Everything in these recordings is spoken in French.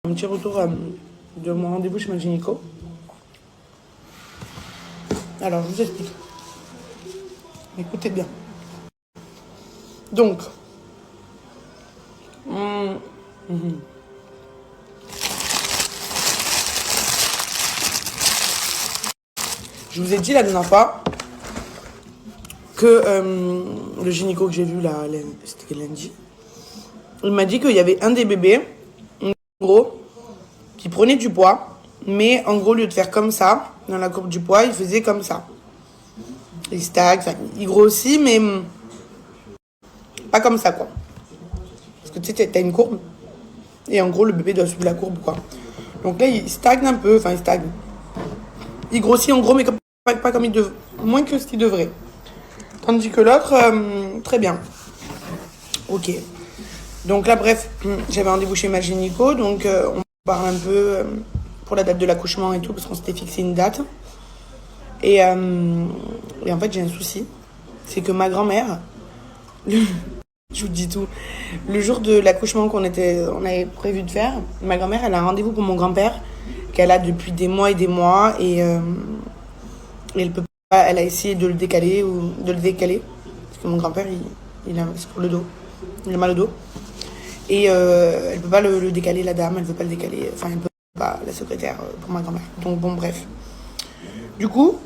Un petit retour de mon rendez-vous chez ma gynéco. Alors, je vous explique. Écoutez bien. Donc, je vous ai dit la dernière fois que le gynéco que j'ai vu là, c'était lundi, il m'a dit qu'il y avait un des bébés, en gros, qui prenait du poids, mais en gros, au lieu de faire comme ça, dans la courbe du poids, il faisait comme ça. Il stagne, il grossit, mais pas comme ça, quoi. Parce que tu sais, t'as une courbe, et en gros, le bébé doit suivre la courbe, quoi. Donc là, il stagne un peu, il stagne. Il grossit en gros, mais pas comme il devrait, moins que ce qu'il devrait. Tandis que l'autre, très bien. Ok. Donc là, bref, j'avais rendez-vous chez ma gynéco, donc on parle un peu pour la date de l'accouchement et tout, parce qu'on s'était fixé une date. Et en fait, j'ai un souci. C'est que ma grand-mère, je vous dis tout, le jour de l'accouchement qu'on avait prévu de faire, ma grand-mère, elle a un rendez-vous pour mon grand-père, qu'elle a depuis des mois et des mois, et elle peut pas, elle a essayé de le décaler, parce que mon grand-père, c'est pour le dos, il a mal au dos. Et elle peut pas le décaler, la dame, elle veut pas le décaler, elle peut pas, la secrétaire pour ma grand-mère. Donc bon, bref. Du coup,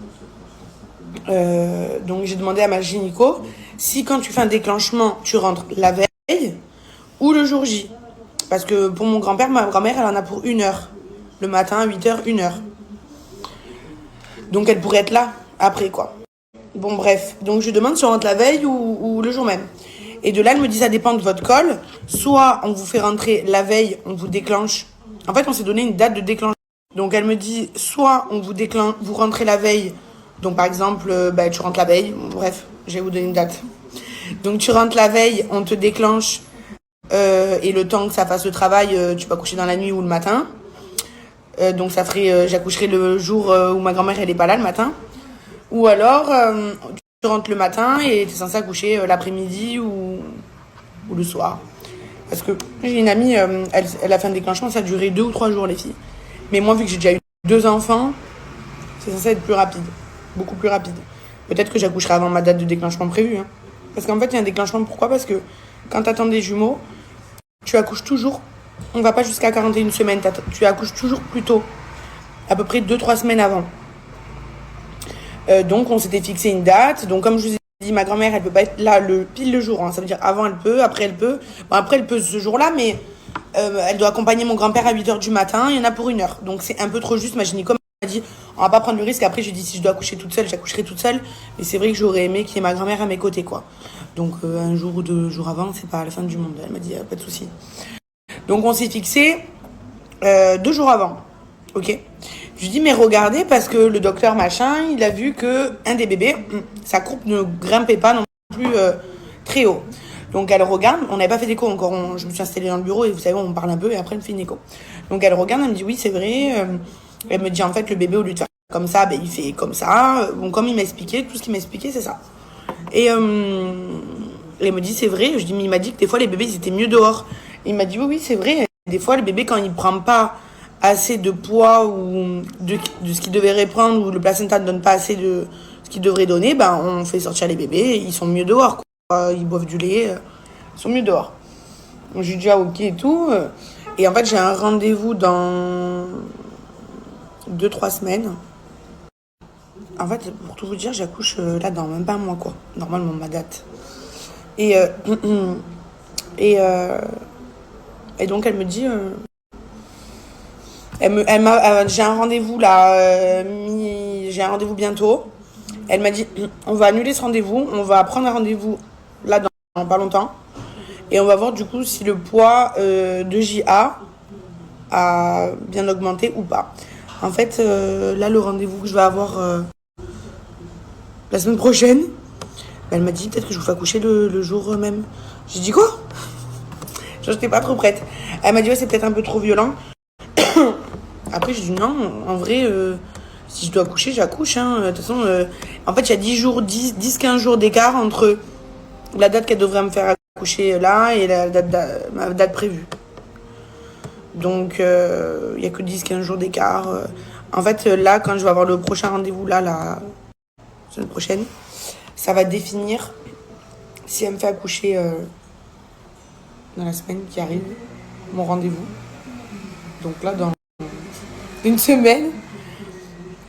donc j'ai demandé à ma gynéco si quand tu fais un déclenchement, tu rentres la veille ou le jour J. Parce que pour mon grand-père, ma grand-mère, elle en a pour 1 heure. Le matin, 8h, 1 heure. Donc elle pourrait être là après, quoi. Bon, bref. Donc je demande si on rentre la veille ou le jour même. Et de là, elle me dit ça dépend de votre col. Soit on vous fait rentrer la veille, on vous déclenche. En fait, on s'est donné une date de déclenchement. Donc elle me dit soit on vous déclenche, vous rentrez la veille. Donc par exemple, tu rentres la veille. Bref, je vais vous donner une date. Donc tu rentres la veille, on te déclenche. Et le temps que ça fasse le travail, tu peux accoucher dans la nuit ou le matin. Donc ça ferait, j'accoucherai le jour où ma grand-mère elle est pas là le matin. Ou alors tu rentres le matin et tu es censé accoucher l'après-midi ou le soir. Parce que j'ai une amie, elle a fait un déclenchement, ça a duré 2 ou 3 jours les filles. Mais moi vu que j'ai déjà eu 2 enfants, c'est censé être plus rapide. Beaucoup plus rapide. Peut-être que j'accoucherai avant ma date de déclenchement prévue. Hein. Parce qu'en fait il y a un déclenchement, pourquoi ? Parce que quand tu attends des jumeaux, tu accouches toujours. On va pas jusqu'à 41 semaines, tu accouches toujours plus tôt. À peu près 2-3 semaines avant. Donc on s'était fixé une date. Donc comme je vous ai dit, ma grand-mère elle peut pas être là pile le jour. Hein. Ça veut dire avant elle peut, après elle peut. Bon après elle peut ce jour-là, mais elle doit accompagner mon grand-père à 8h du matin. Il y en a pour 1 heure. Donc c'est un peu trop juste. Ma gynéco m'a dit on va pas prendre le risque. Après j'ai dit si je dois accoucher toute seule, j'accoucherai toute seule. Mais c'est vrai que j'aurais aimé qu'il y ait ma grand-mère à mes côtés, quoi. Donc 1 jour ou 2 jours avant, c'est pas la fin du monde. Elle m'a dit pas de souci. Donc on s'est fixé 2 jours avant. Ok. Je lui dis mais regardez parce que le docteur machin, il a vu que un des bébés, sa courbe ne grimpait pas non plus très haut. Donc elle regarde, on n'avait pas fait d'écho encore, je me suis installée dans le bureau et vous savez on parle un peu et après elle me fait une écho. Donc elle regarde, elle me dit oui c'est vrai. Elle me dit en fait le bébé au lieu de faire comme ça, il fait comme ça. Bon comme il m'a expliqué, tout ce qu'il m'a expliqué c'est ça. Et elle me dit c'est vrai. Je dis mais il m'a dit que des fois les bébés ils étaient mieux dehors. Et il m'a dit oui c'est vrai. Des fois le bébé quand il prend pas assez de poids ou de ce qu'il devrait prendre ou le placenta ne donne pas assez de ce qu'il devrait donner, on fait sortir les bébés, ils sont mieux dehors, quoi. Ils boivent du lait, ils sont mieux dehors. Donc j'ai dit ok et tout. Et en fait j'ai un rendez-vous dans 2-3 semaines. En fait pour tout vous dire j'accouche là dans même pas un mois quoi, normalement ma date. Et donc elle me dit j'ai un rendez-vous là, j'ai un rendez-vous bientôt. Elle m'a dit, on va annuler ce rendez-vous, on va prendre un rendez-vous là dans pas longtemps. Et on va voir du coup si le poids de JA a bien augmenté ou pas. En fait, là le rendez-vous que je vais avoir la semaine prochaine, elle m'a dit peut-être que je vous fais accoucher le jour même. J'ai dit quoi ? Je n'étais pas trop prête. Elle m'a dit ouais c'est peut-être un peu trop violent. Après, j'ai dit non, en vrai, si je dois accoucher, j'accouche. Hein. De toute façon, en fait, il y a 10-15 jours d'écart entre la date qu'elle devrait me faire accoucher là et ma date prévue. Donc, il n'y a que 10-15 jours d'écart. En fait, là, quand je vais avoir le prochain rendez-vous, là, la semaine prochaine, ça va définir si elle me fait accoucher dans la semaine qui arrive, mon rendez-vous. Donc là, dans une semaine,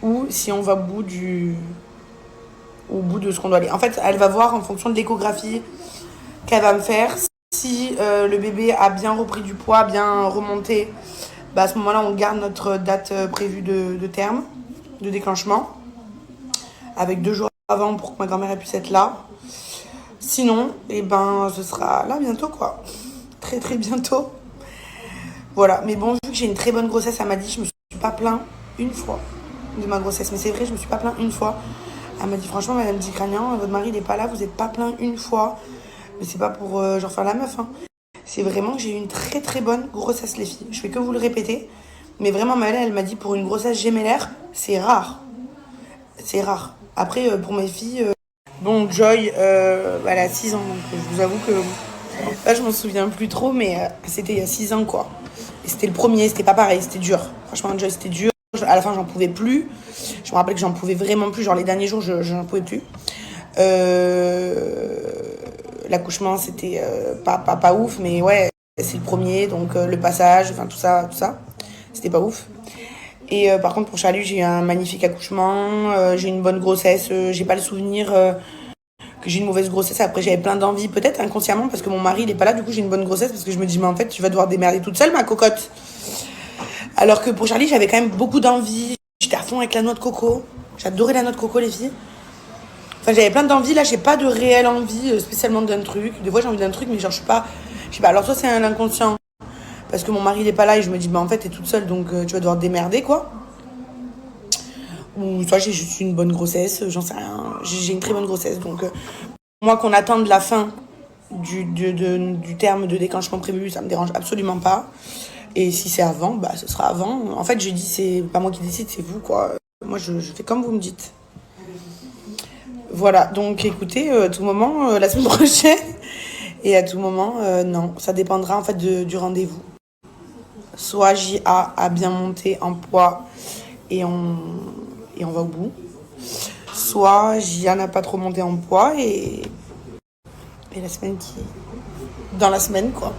ou si on va au bout de ce qu'on doit aller. En fait, elle va voir en fonction de l'échographie qu'elle va me faire. Si le bébé a bien repris du poids, bien remonté, bah à ce moment-là, on garde notre date prévue de terme, de déclenchement, avec 2 jours avant pour que ma grand-mère puisse être là. Sinon, eh ben, ce sera là bientôt, quoi. Très, très bientôt. Voilà. Mais bon, vu que j'ai une très bonne grossesse, elle m'a dit, je me suis pas plaint une fois de ma grossesse. Mais c'est vrai, je me suis pas plaint une fois. Elle m'a dit, franchement, madame Dicranian, votre mari, il est pas là, vous n'êtes pas plaint une fois. Mais c'est pas pour genre faire la meuf, hein. C'est vraiment que j'ai eu une très très bonne grossesse, les filles. Je fais que vous le répéter. Mais vraiment, Maëlle, elle m'a dit, pour une grossesse gémellaire, c'est rare. C'est rare. Après, pour mes filles... Bon, Joy, elle a 6 ans, donc je vous avoue que... Là, je m'en souviens plus trop, mais c'était il y a 6 ans, quoi. Et c'était le premier, c'était pas pareil, c'était dur. Franchement, Joy, c'était dur. À la fin, j'en pouvais plus. Je me rappelle que j'en pouvais vraiment plus. Genre, les derniers jours, j'en pouvais plus. L'accouchement, c'était pas ouf, mais ouais, c'est le premier, donc le passage, enfin tout ça, c'était pas ouf. Et par contre, pour Charlie, j'ai eu un magnifique accouchement, j'ai une bonne grossesse, j'ai pas le souvenir que j'ai une mauvaise grossesse. Après, j'avais plein d'envie, peut-être inconsciemment, parce que mon mari, il est pas là, du coup, j'ai une bonne grossesse, parce que je me dis, mais en fait, tu vas devoir démerder toute seule, ma cocotte. Alors que pour Charlie, j'avais quand même beaucoup d'envie, j'étais à fond avec la noix de coco, j'adorais la noix de coco, les filles. Enfin, j'avais plein d'envie, là, j'ai pas de réelle envie spécialement d'un truc. Des fois, j'ai envie d'un truc, mais genre, je sais pas, alors soit c'est un inconscient, parce que mon mari, il est pas là, et je me dis, bah en fait, t'es toute seule, donc tu vas devoir te démerder, quoi. Ou soit j'ai juste une bonne grossesse, j'en sais rien, j'ai une très bonne grossesse, donc moi, qu'on attende la fin du terme de déclenchement prévu, ça me dérange absolument pas. Et si c'est avant, bah ce sera avant. En fait, je dis, c'est pas moi qui décide, c'est vous, quoi. Moi, je fais comme vous me dites. Voilà, donc écoutez, à tout moment, la semaine prochaine, et à tout moment, non, ça dépendra en fait du rendez-vous. Soit JA a bien monté en poids et on va au bout, soit JA n'a pas trop monté en poids et la semaine dans la semaine, quoi.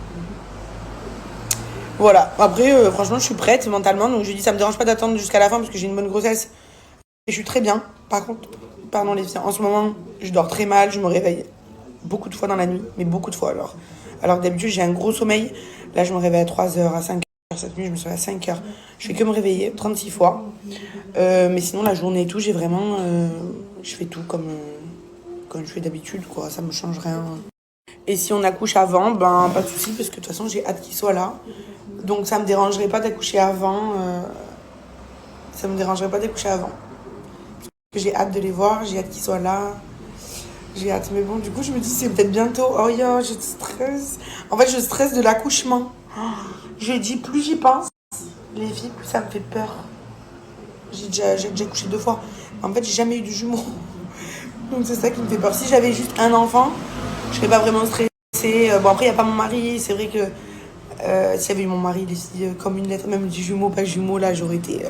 Voilà, après, franchement, je suis prête mentalement, donc je dis, ça me dérange pas d'attendre jusqu'à la fin parce que j'ai une bonne grossesse et je suis très bien. Par contre, pardon les filles, en ce moment, je dors très mal, je me réveille beaucoup de fois dans la nuit, mais beaucoup de fois alors. Alors que d'habitude, j'ai un gros sommeil. Là, je me réveille à 3 heures, à 5 heures. Cette nuit, je me suis réveillée à 5 heures. Je fais que me réveiller 36 fois. Mais sinon, la journée et tout, j'ai vraiment... je fais tout comme je fais d'habitude, quoi. Ça me change rien. Et si on accouche avant, ben pas de souci, parce que de toute façon, j'ai hâte qu'il soit là. Donc ça me dérangerait pas d'accoucher avant. Ça me dérangerait pas d'accoucher avant. J'ai hâte de les voir, j'ai hâte qu'ils soient là. J'ai hâte, mais bon, du coup, je me dis, c'est peut-être bientôt. Oh, yo, je stresse. En fait, je stresse de l'accouchement. Je dis, plus j'y pense, les filles, plus ça me fait peur. J'ai déjà accouché 2 fois. En fait, j'ai jamais eu de jumeaux. Donc, c'est ça qui me fait peur. Si j'avais juste un enfant, je serais pas vraiment stressée. Bon, après, il n'y a pas mon mari. C'est vrai que s'il y avait eu mon mari, les filles, comme une lettre, même du jumeau, pas jumeau, là, j'aurais été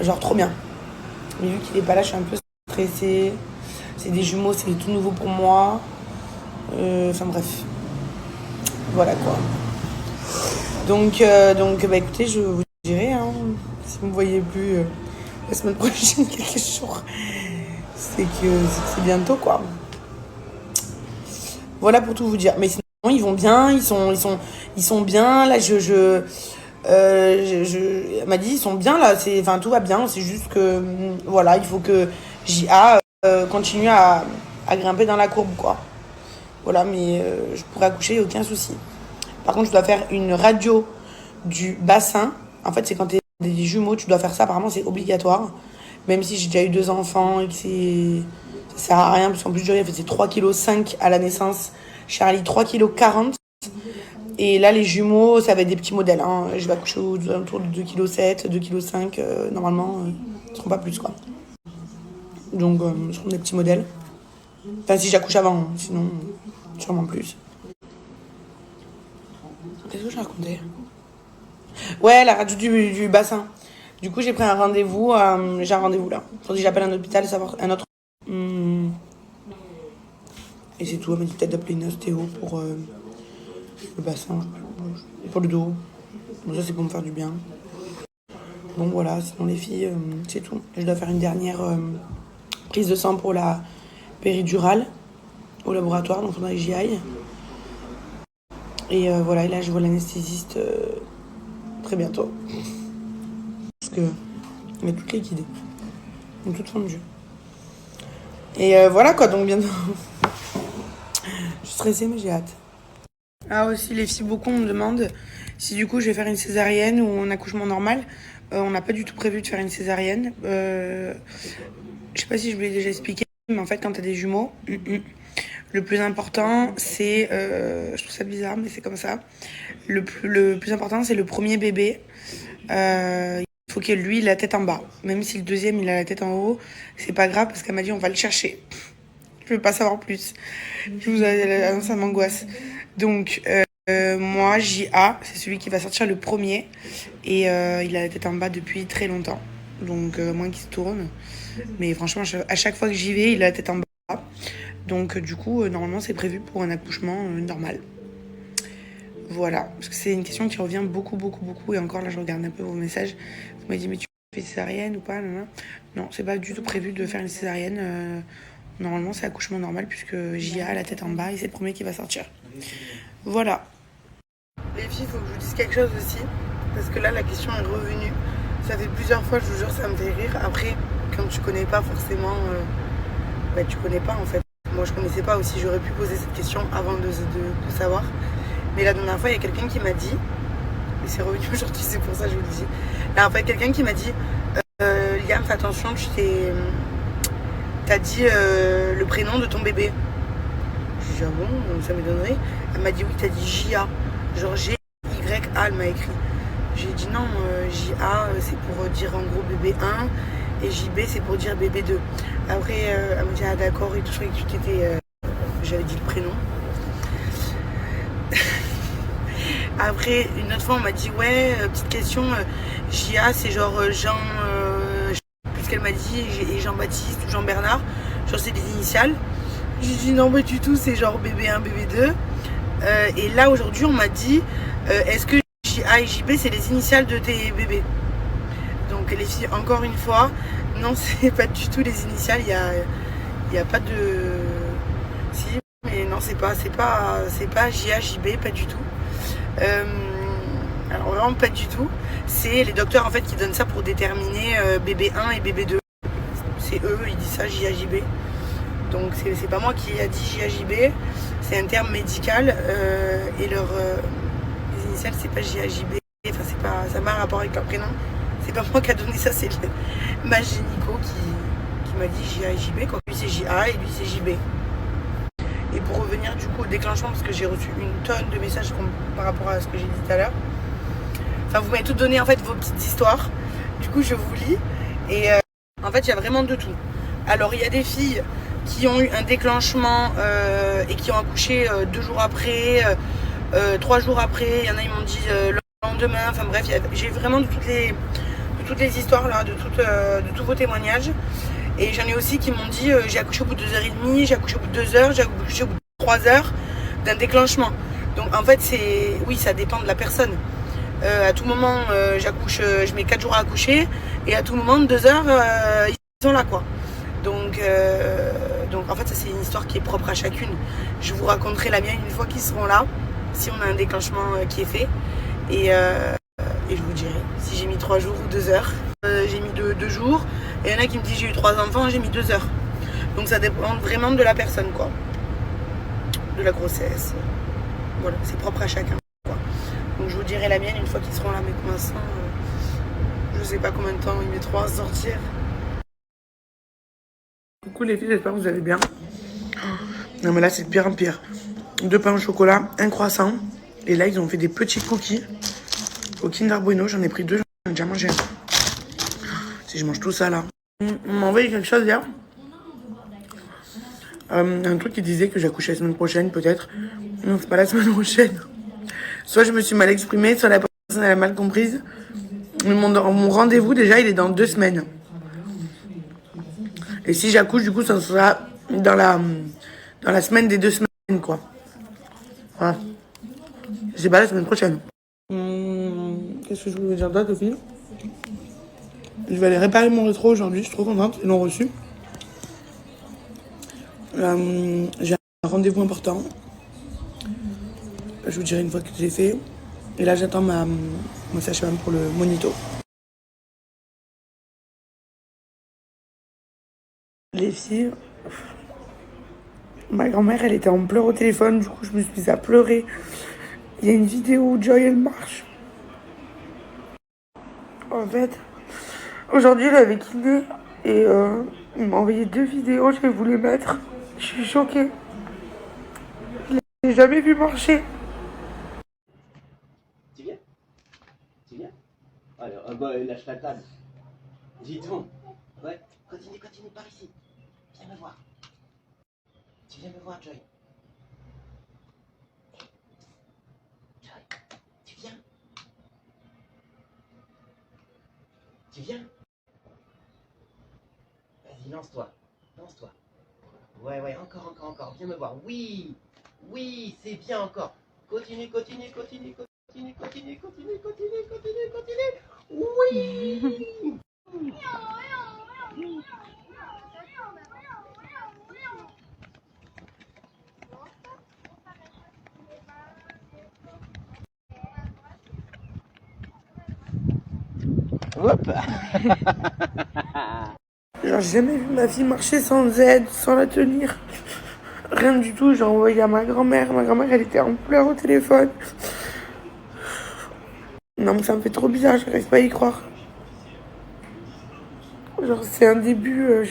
genre trop bien. Mais vu qu'il est pas là, je suis un peu stressée. C'est des jumeaux, c'est tout nouveau pour moi. Enfin bref. Voilà quoi. Donc bah écoutez, je vous dirai, hein, si vous me voyez plus la semaine prochaine, quelques jours, c'est que c'est bientôt quoi. Voilà pour tout vous dire. Mais sinon, ils vont bien, ils sont bien. Là, elle m'a dit, ils sont bien là. Enfin, tout va bien. C'est juste que, voilà, il faut que JA continue à grimper dans la courbe, quoi. Voilà, mais je pourrais accoucher, aucun souci. Par contre, je dois faire une radio du bassin. En fait, c'est quand tu es des jumeaux, tu dois faire ça. Apparemment, c'est obligatoire. Même si j'ai déjà eu 2 enfants et que ça sert à rien, parce qu'en plus, Jory, elle faisait 3,5 kg à la naissance. Charlie, 3,40 kg. Et là, les jumeaux, ça va être des petits modèles, hein. Je vais accoucher autour de 2,7 kg, 2,5 kg. Normalement, ils ne seront pas plus, quoi. Donc, ce seront des petits modèles. Enfin, si j'accouche avant, hein. Sinon, sûrement plus. Qu'est-ce que je racontais ? Ouais, la radio du bassin. Du coup, j'ai pris un rendez-vous. J'ai un rendez-vous là. Faut que j'appelle un hôpital, savoir un autre. Et c'est tout. Elle m'a dit peut-être d'appeler une ostéo pour le bassin, et pour le dos. Bon, ça, c'est pour me faire du bien. Donc voilà, sinon les filles, c'est tout. Je dois faire une dernière prise de sang pour la péridurale au laboratoire, donc il faudrait que j'y aille. Et voilà, et là je vois l'anesthésiste très bientôt. Parce que elle est toute liquidée. Donc toute fondue. Et voilà quoi, donc bientôt. Je suis stressée mais j'ai hâte. Ah aussi les filles, beaucoup me demandent si du coup je vais faire une césarienne ou un accouchement normal. On n'a pas du tout prévu de faire une césarienne. Je sais pas si je vous l'ai déjà expliqué, mais en fait quand t'as des jumeaux, le plus important c'est, je trouve ça bizarre mais c'est comme ça. Le plus important c'est le premier bébé. Il faut que lui il a la tête en bas. Même si le deuxième il a la tête en haut, c'est pas grave parce qu'elle m'a dit on va le chercher. Je veux pas savoir plus. Ça m'angoisse. Donc moi, JA, c'est celui qui va sortir le premier. Et il a la tête en bas depuis très longtemps. Donc moins qu'il se tourne. Mais franchement, à chaque fois que j'y vais, il a la tête en bas. Donc du coup, normalement, c'est prévu pour un accouchement normal. Voilà. Parce que c'est une question qui revient beaucoup, beaucoup, beaucoup. Et encore là, je regarde un peu vos messages. Vous m'avez dit, mais tu fais césarienne ou pas? Non, c'est pas du tout prévu de faire une césarienne. Normalement, c'est accouchement normal puisque JA a la tête en bas et c'est le premier qui va sortir. Voilà. Les filles, il faut que je vous dise quelque chose aussi. Parce que là, la question est revenue. Ça fait plusieurs fois, je vous jure, ça me fait rire. Après, quand tu connais pas forcément... tu connais pas en fait. Moi, je connaissais pas aussi. J'aurais pu poser cette question avant de savoir. Mais la dernière fois, il y a quelqu'un qui m'a dit... Et c'est revenu aujourd'hui, c'est pour ça que je vous le dis. La dernière fois, il y a quelqu'un qui m'a dit... Liam, fais attention, t'as dit le prénom de ton bébé. J'ai dit, ah bon, ça m'étonnerait. Elle m'a dit, oui, t'as dit J.A. Genre G-Y-A, elle m'a écrit. J'ai dit, non, J.A, c'est pour dire en gros bébé 1. Et J.B, c'est pour dire bébé 2. Après, elle m'a dit, ah d'accord, et tout, je croyais que tu t'étais... J'avais dit le prénom. Après, une autre fois, on m'a dit, ouais, petite question, J.A, c'est genre Jean... qu'elle m'a dit, et Jean-Baptiste ou Jean-Bernard, genre c'est des initiales. J'ai dit non pas du tout, c'est genre bébé 1, bébé 2. Et là aujourd'hui on m'a dit est-ce que J.A et J.B c'est les initiales de tes bébés? Donc les filles, encore une fois, non c'est pas du tout les initiales, il y a pas de... Si, mais non c'est pas J.A, J.B, pas du tout. Alors vraiment pas du tout. C'est les docteurs en fait qui donnent ça pour déterminer bébé 1 et bébé 2. C'est eux, ils disent ça, JAJB. Donc c'est pas moi qui a dit JAJB, c'est un terme médical et les initiales c'est pas JAJB. Enfin c'est pas, ça n'a pas rapport avec leur prénom. C'est pas moi qui a donné ça, c'est ma gynéco qui m'a dit JAJB. Quoi. Lui c'est JA et lui c'est JB. Et pour revenir du coup au déclenchement, parce que j'ai reçu une tonne de messages par rapport à ce que j'ai dit tout à l'heure. Enfin, vous m'avez toutes donné en fait vos petites histoires. Du coup, je vous lis. Et en fait, il y a vraiment de tout. Alors, il y a des filles qui ont eu un déclenchement et qui ont accouché 2 jours après, 3 jours après. Il y en a, ils m'ont dit le lendemain. Enfin bref, j'ai vraiment de toutes les histoires là, de tous vos témoignages. Et j'en ai aussi qui m'ont dit j'ai accouché au bout de 2h30, j'ai accouché au bout de 2 heures, j'ai accouché au bout de 3 heures d'un déclenchement. Donc en fait, oui, ça dépend de la personne. À tout moment, j'accouche, je mets 4 jours à accoucher, et à tout moment, 2 heures, ils sont là, quoi. Donc en fait, ça c'est une histoire qui est propre à chacune. Je vous raconterai la mienne une fois qu'ils seront là, si on a un déclenchement qui est fait, et je vous dirai si j'ai mis 3 jours ou 2 heures. J'ai mis 2 jours, et il y en a qui me disent j'ai eu 3 enfants, j'ai mis 2 heures. Donc ça dépend vraiment de la personne, quoi, de la grossesse. Voilà, c'est propre à chacun. Donc je vous dirai la mienne une fois qu'ils seront là, mais pour l'instant, je sais pas combien de temps ils mettront à sortir. Coucou les filles, j'espère que vous allez bien. Non mais là c'est de pire en pire. 2 pains au chocolat, un croissant. Et là ils ont fait des petits cookies au Kinder Bueno. J'en ai pris 2, j'en ai déjà mangé un. Si je mange tout ça là. On m'a envoyé quelque chose hier. Un truc qui disait que j'accouchais la semaine prochaine peut-être. Non, c'est pas la semaine prochaine. Soit je me suis mal exprimée, soit la personne elle a mal comprise. Mais mon rendez-vous, déjà, il est dans 2 semaines. Et si j'accouche, du coup, ça sera dans la semaine des 2 semaines, quoi. Voilà. Je sais pas, la semaine prochaine. Qu'est-ce que je voulais dire d'autre, Sophie? Je vais aller réparer mon rétro aujourd'hui, je suis trop contente, ils l'ont reçu. J'ai un rendez-vous important. Je vous dirai une fois que j'ai fait. Et là, j'attends ma sage-femme pour le monito. Les filles, ma grand-mère, elle était en pleurs au téléphone, du coup, je me suis mise à pleurer. Il y a une vidéo où Joy, elle marche. En fait, aujourd'hui, elle avait kiné et il m'a envoyé 2 vidéos, je vais vous les mettre. Je suis choquée. Je l'ai jamais vu marcher. Tu viens? Tu viens? Alors, lâche la table. Dis donc. Ouais, continue, par ici. Viens me voir. Tu viens me voir, Joy. Joy, tu viens? Tu viens? Vas-y, lance-toi. Lance-toi. Ouais, encore. Viens me voir. Oui, c'est bien encore. Continue. Oui! Hop! J'ai jamais vu ma fille marcher sans aide, sans la tenir. Rien du tout, j'ai envoyé à ma grand-mère. Ma grand-mère, elle était en pleurs au téléphone. Non, mais ça me fait trop bizarre, j'arrive pas à y croire. Genre, c'est un début,